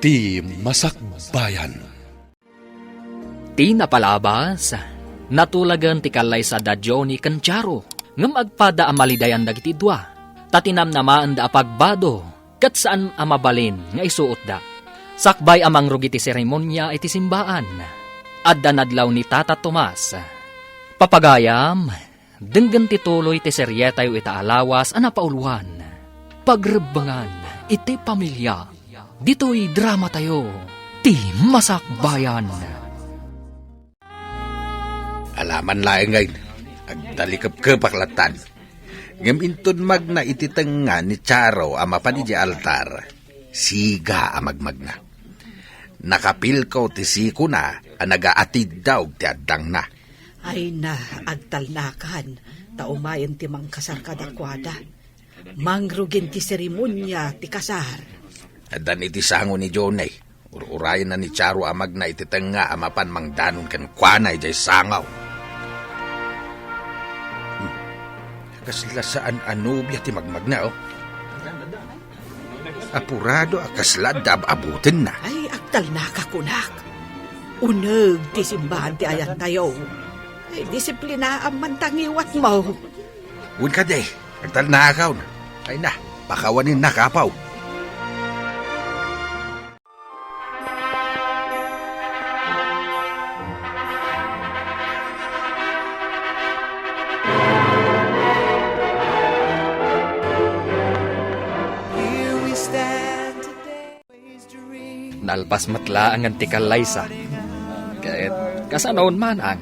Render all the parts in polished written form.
Ti Masakbayan. Ti napalabas, natulagan ti kalay sa dadyo ni Kancharo, ngam agpada amalidayan dagiti dua, tatinam namaan da apagbado, kat saan amabalin nga isuot da. Sakbay amang rugi ti seremonya iti simbaan, adda nadlaw ni Tata Tomas. Papagayam, denggan ti tuloy ti seryetayo ita alawas anapauluan, pagrebangan iti pamilya, dito'y drama tayo, ti Masakbayan. Alaman laeng ngayon, agdalikap-kapaklatan. Ngaminton magna ititenga ni Charo amapan iti altar, siga amagmagna. Nakapil ko ti siko na, nagaatid daw ti addang na. Ay na, agtalnakan, taumayan ti mangkasar kadakwada. Mangrugin ti seremonya ti kasar. Adan iti sango ni Jonay, ururayan na ni Charo amagna ititenga amapan mangdanon ken kwanay jay sangaw. Kasla saan anubya ti magmagna, oh. Apurado akasla dab abutin na. Ay, agtal na kakunak. Uneg ti simbahan ti ayan tayo. Ay, disiplina ang mantangiwat mo. Un ka day, agtal na akaw na. Ay na, pakawanin na kapaw. Nalpas matla ang antikal sa. Kahit kasanaon manang,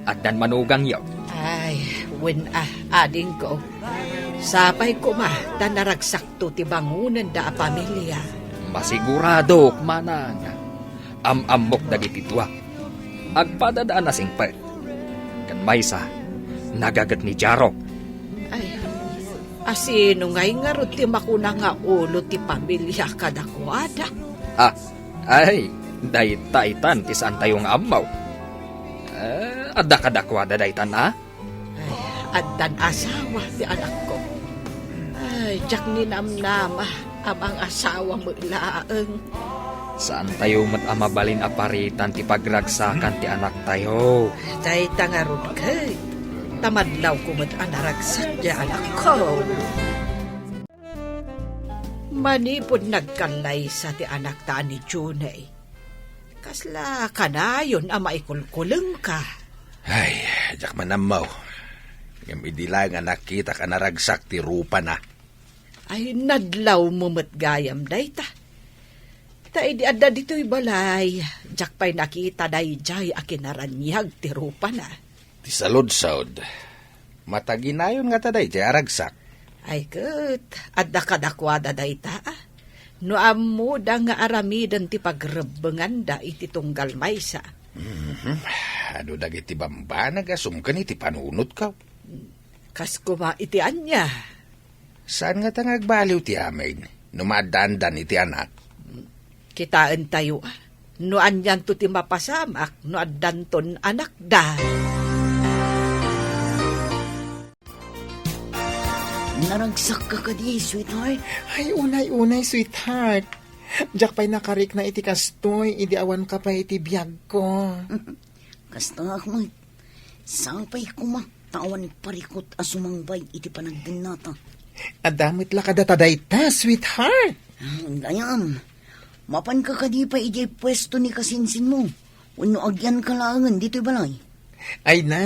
at dan manugang yaw. Ay, ading ko. Sapay ko tanaragsak to ti bangunan da a pamilya. Masigurado manang, amok dagiti tuwa. Agpadadaan na singpet. Kan maysa, nagagat ni Jarok. Ay, asino ngay nga ro ti makuna nga ulo ti pamilya kadakwada. Ay, daytaitan ti saan tayong amaw. Adda kadakwada daytan na? Ay, addan asawa ti anak ko. Ay, jak ninamnama amang asawa mo ilaang. Saan tayo mat amabalin aparitan ti pagragsakan ti anak tayo? Dayta nga ron kay. Tamadlaw ko mat anaragsak ti anak ko. Manipod nagkalay sa ti anak ta ni Junay. Kasla kanayon ang maikulkuleng ka. Ay, jak manamaw. Ngam idila nga nakita ka naragsak ti rupa na. Ay, nadlaw mo matgayam dayta. Ta idi adda dito'y balay. Jak pa'y nakita dayjay akinaranyag ti rupa na. Ti salod-saod. Mataginayon nga taday ti aragsak. Ay ket, adda kadakwada dayta. No amuda nga aramidan ti pagrebengan da iti tunggal maysa. Ano dagiti bambanag asumkan iti panunot ka? Kas kuma iti anya. Saan nga tangagbaliw ti amin? Numadandan iti anak. Kitaan tayo. No anyan to ti mapasamak, no addanton anak da. Naragsak ka di, sweetheart. Ay, unay, sweetheart. Diyak pa'y nakarik na iti kastoy, idi awan ka pa iti biyag ko. Kasta akmat, sapay kuma, tawan parikot asumangbay iti panagdinata. Adamit la kadataday ta, sweetheart. Dayam, mapan ka kadi pa iti pwesto ni kasinsin mo. Uno agyan kalangan dito'y balay. Ay na,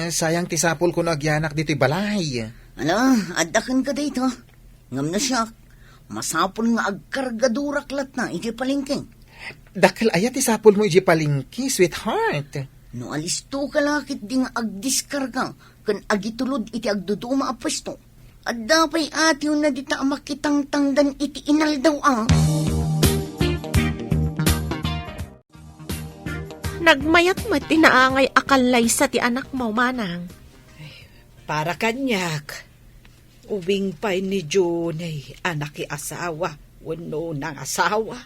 sayang tisapol ko na agyanak dito'y balay. Ala, adakan ka dito. Ngam na siya, masapol nga agkargadurak lat na iti palingking. Dakil ayat isapol mo iti palingki, sweetheart. No alisto ka lakit di nga agdiskarga, kan agitulod iti agduduma a pwesto. At dapay ati na dita makitang tangdan iti inal daw ah. Nagmayat mo tinaangay akalay sa ti anak mo, manang. Para kanyak, ubing pa'y ni Junay, anak i asawa, wano ng asawa.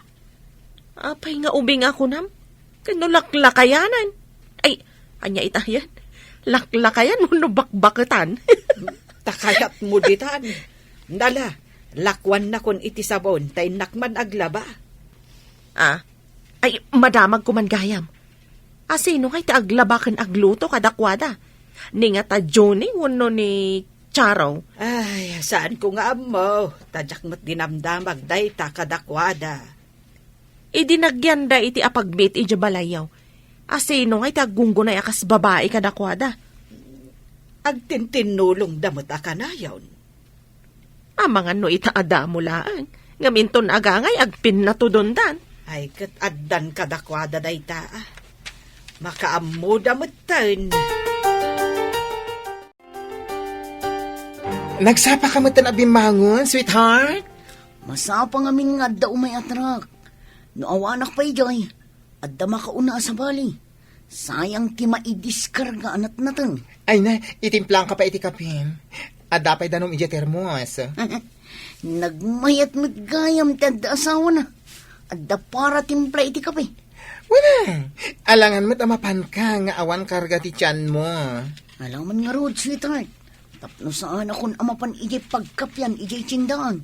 Apay nga ubing ako nam, kanulaklakayanan. Ay, anya itayan, laklakayan mo no bakbaketan. Takayat mo ditan. Dala, lakwan na kon iti sabon, tay nakman aglaba. Ay, madamag ko man gayam. Asino kay ta aglabakan agluto kadakwada? Ni nga ta Johnny uno ni Charo. Ay, saan ko nga mo? Tadyak mo't dinamdamag day ta kadakwada. Idinagyan da iti apagbit iti balayaw. Asino kay ta gunggunay akas babae kadakwada? Agtintinulong damot ka na yon. Mga no itaada mo laan. Ngaminton agangay agpin na tudundan. Ay, kat addan kadakwada day ta. Makaammo damot tan. Nagsapa ka mo tan abimangon, sweetheart? Masapa nga min nga da umay atrak. No awanak pa ijay. Adda makauna sa bali. Sayang ti maidiskarga anat natin. Ay na, itimplang ka pa iti kapin. At dapay danom iti termos. Nagmayat mo't gayam ti adda asawa na. Adda para timpla iti kape. Wala. Alangan mo't amapan ka nga awan karga ti tiyan mo. Alam man nga road, sweetheart. Tapno saan akong amapan ijay pagkapyan, ijay tsindaan.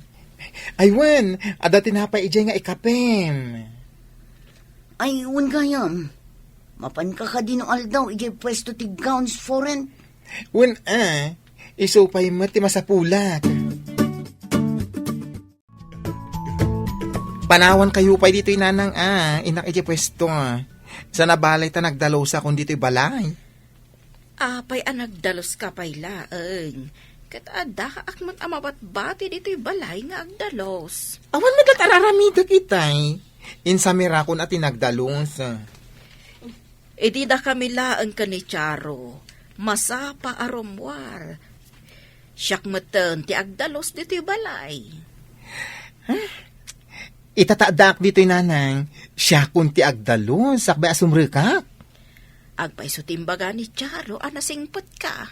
Aywan, ada tinapay ijay nga ikapim. Ay, un gayam. Mapan ka ka din ng aldaw, ijay pwesto ti gowns foreign. Wan isupay mo ti masapulak. Panawan kayo pa dito'y nanang inak ijay pwesto. Sa nabalay ta nagdalaw sa kung dito'y balay. Apay nagdalos ka pay laeng. Kat adda ka akmat amabat-bati dito'y balay nga agdalos. Awan maglatararamida kitay. Insamira ko na tinagdalos. Di da kami laeng ka ni Charo. Masapa aromwar. Siyak matan ti agdalos dito'y balay. Itataadak dito'y nanang. Siya kun ti agdalos. Sakbay asumrikak. Agpay so timbaga ni Charo, nasingpot ka.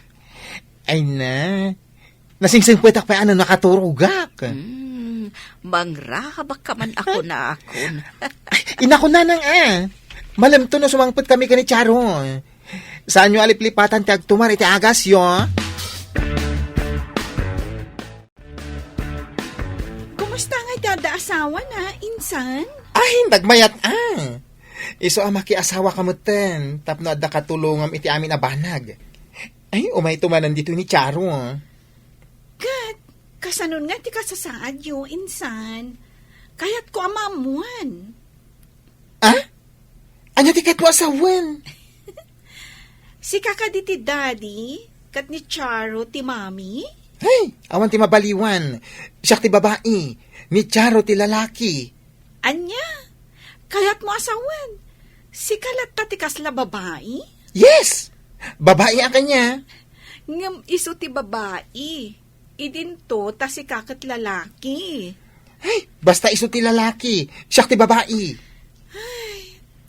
Ay na. Nasingsingpwetak pa nakaturugak. Mangrahabak ka man ako na akon. Inako nanang Malamto na sumangpot kami ka ni Charo. Saan nyo aliplipatan ti agtumar iti agas yo? Kumusta nga dada asawa na, insan? Ay, nagmayat Iso amaki asawa kamutten. Tapno adda katulungam iti amin abanag. Ay, umay tumanan dito ni Charo. Kat, kasanon nga ti kasasaad yo, insan. Kaya't ko amamuan. Anya ti kat mo asawan? Si kakadi ti daddy, kat ni Charo ti mami. Ay, awan ti mabaliwan. Siya ti babae. Ni Charo ti lalaki. Anya, kaya't mo asawan. Si kalat ta ti kasla babae? Yes! Babae ang kanya. Ngam iso ti babae. Idinto ta si kakat lalaki. Ay, basta iso ti lalaki. Siya ti babae.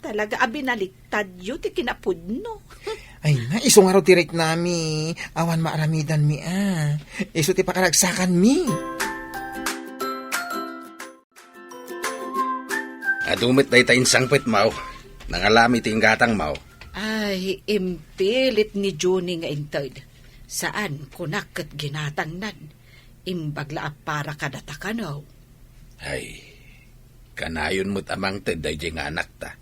Talaga abinaliktad yu ti kinapudno. Ay na, iso nga ro direct nami. Awan maaramidan mi Iso ti pakaragsakan mi. Adumit na itain sangpit mau. Nangalami ti ingatang mau. Ay, impilit ni Johnny nga intod. Saan kunak kat ginatangnan? Imbagla para kadatakanaw. Ay, kanayon mo't amang teday nga anak ta.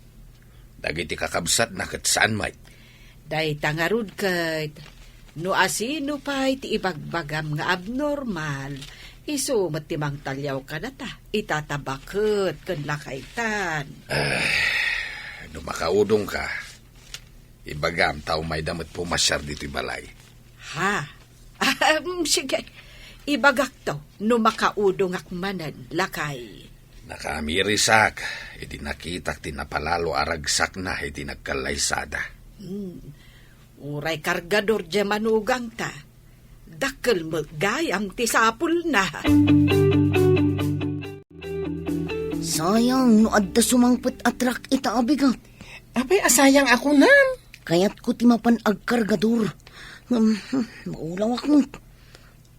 Dagiti kakabsat na kat saan may. Day tangarud kat, no asino pa'y ti ibagbagam nga abnormal, iso matimang talyaw ka na ta, itatabakot kan lakaitan. No makaudong ka, ibagam tao may damat pumasyar dito'y balay. Ha? Sige, ibagak to, no makaudong akmanan, lakay. Nakamirisak, iti nakitak tinapalalo aragsak na iti nagkalaysada. Uray kargador dya manugang ta. Dakkel magayam ti sapul na. Sayang, no adda sumangpot atrak ita abigat. Apay, asayang ako na. Kaya't ko ti mapan agkargador. Maulawak mo.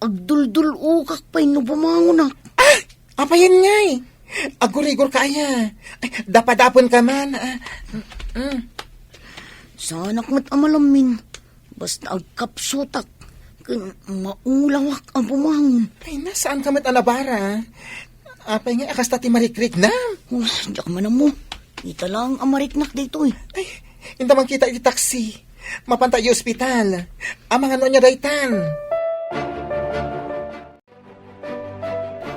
Agduldul ukak pa'y no bumangon Apayan nga Agurigor kaya. Ay, dapadapon ka man. Sana kamat amalamin. Basta agkapsutak. Maulawak ang bumangon. Ay, nasaan ka mat alabara? Apay nga akas tati marikrik na. Diyak man mo. Ita lang ang mariknak dito eh. Ay, hindi man kita iti taxi. Mapantay yung ospital. Ang mga nonya daytan.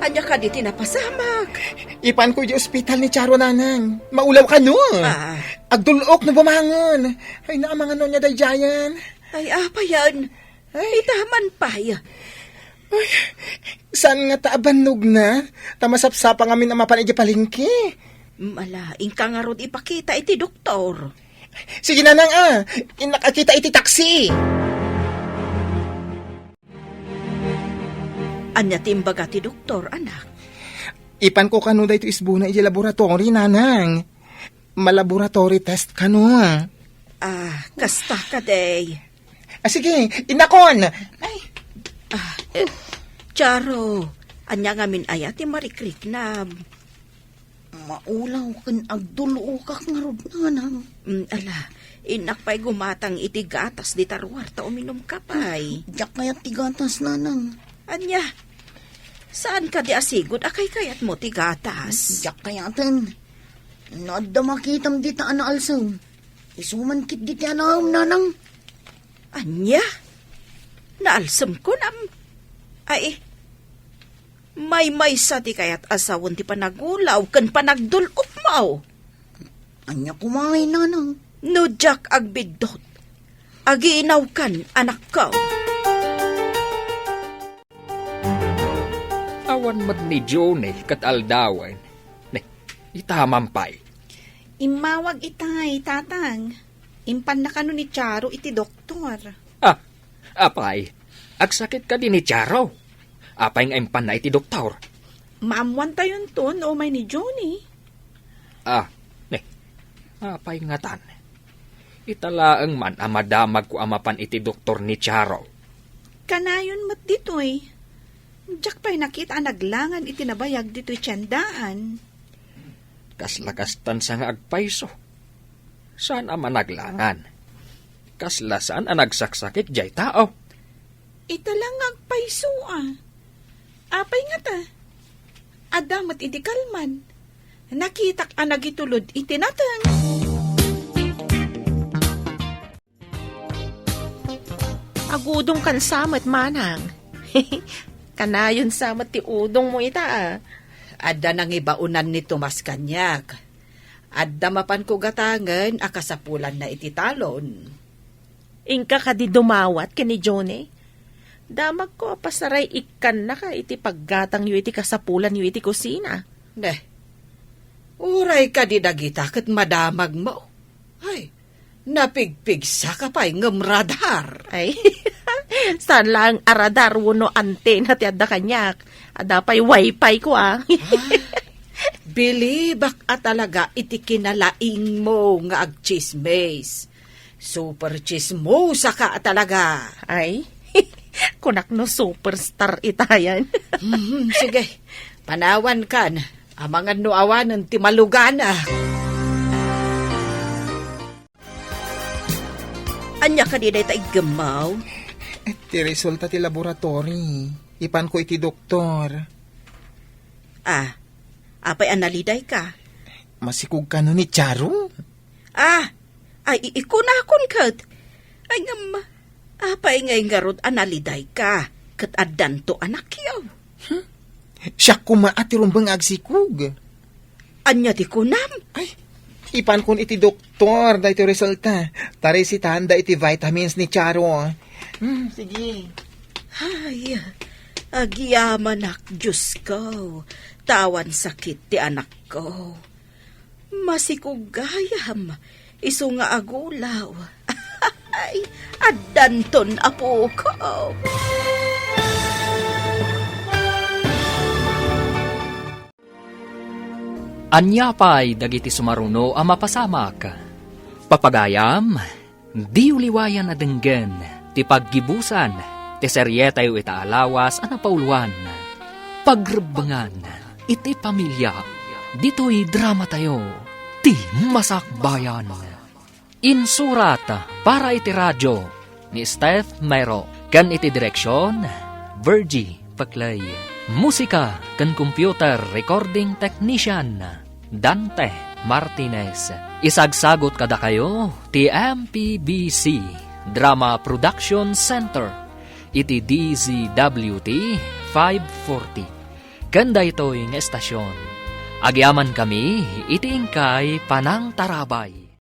Anya ka di tinapasamag. Ipan ko yung ospital ni Charo nanang. Maulaw ka no. Ah. Agdulok na bumangon. Ay na ang mga nonya dayjayan. Ay, apa yan? Ay, taman pa ya. Saan nga taabanog na? Tamasapsapa ngamin ang mapanay palingki. Malaing ka nga rod ipakita iti doktor. Sige nanang Inakakita iti taxi. Anya timbaga ti doktor, anak. Ipan ko kano da ito isbuna iti laboratory nanang. Malaboratory test kano. Kasta ka day. Sige, inakon. Charo, anya ngamin ayati marikrik na. Maulaw kan agdulo kak nga rod nanang. Inakpay gumatang iti gatas di tarwar ta uminom ka pay. Diyak kayat tigatas nanang. Anya, saan ka di asigod akay kayat mo ti gatas? Diyak kayaten. Naadda makitam di taan na alsam. Isuman kit di tiyanam nanang. Anya, naalsam ko nam. Ay, may sa ti kayat asawon ti panagulaw kan panagdulop mo. Anya kumangay nanang. No jak agbidot. Agiinaw kan anak ko. Awan mad ni Johnny kat aldawan. Ne, itamampay. Imawag itay, tatang. Impan na kano ni Charo iti doktor. Apay, agsakit ka din ni Charo. Apay nga impan na iti doktor. Maamwan tayon to no may ni Johnny. Ne, apay nga tan. Italaang man amadamag ko amapan iti doktor ni Charo. Kanayon mat ditoy. Diyak pa'y nakita naglangan iti nabayag dito'y tiyandaan. Kaslakastan sa nga agpayso. Saan ama naglangan? Kaslasan ang nagsaksakit jay tao. Ita lang agpayso Apay nga ta. Adamat iti kalman. Nakitak ang nagitulod iti natang. Agudong kan samat manang. Kanayon samat ti udong mo ita Adda nang ibaunan ni Tomas Kanyag. Adda mapan ko gatangan akasapulan na iti talon. Ingka ka di dumawat ka ni Johnny. Damag ko pasaray ikan na ka iti paggatang yu iti kasapulan yu iti kusina. Neh, uray ka di dagita kat madamag mo. Ay, napigpigsa ka pa'y ngamradar. Ay, saan lang aradar wano antena ti adda kanyak. Ada pa'y wifi ko Bilibak at talaga iti kinalaing mo nga agchismes. Super chismosa ka at talaga. Ay, kunak no superstar itayan. Sige, panawan kan. Amangan no awanan ti malugana. Anya ka di ta igamaw? Ti resulta ti laboratory. Ipan ko iti doktor. Apay analiday ka? Masikog ka no ni Charo? Ay ikunakon kat. Ay ngam, apay ngay ngarod analiday ka. Kat adan to anak yaw. Siya kumaat ti rumbang agsikog. Anya ti kunam? Ay, ipan kun iti doktor da iti resulta. Taresitahan da iti vitamins ni Charo. Sige. Ay, agiyaman ak, Diyos ko. Tawan sakit ti anak ko. Masikugayam, iso nga agulaw. Ay, adanton apo ko. Anya pa'y dagiti sumaruno ang mapasamak. Papagayam, di uliwayan na denggen, ti paggibusan, ti seryeta yu itaalawas ang napauluan. Pagrebangan, iti pamilya, dito'y drama tayo, ti masakbayan. Insurat para iti radyo, ni Steph Mero, kan iti direksyon, Virgie Paclay. Musika ken computer recording technician Dante Martinez. Isagsagot kada kayo ti MPBC Drama Production Center iti DZWT 540. Kanda ito'y nga estasyon. Agyaman kami iti ingkay Panang Tarabay.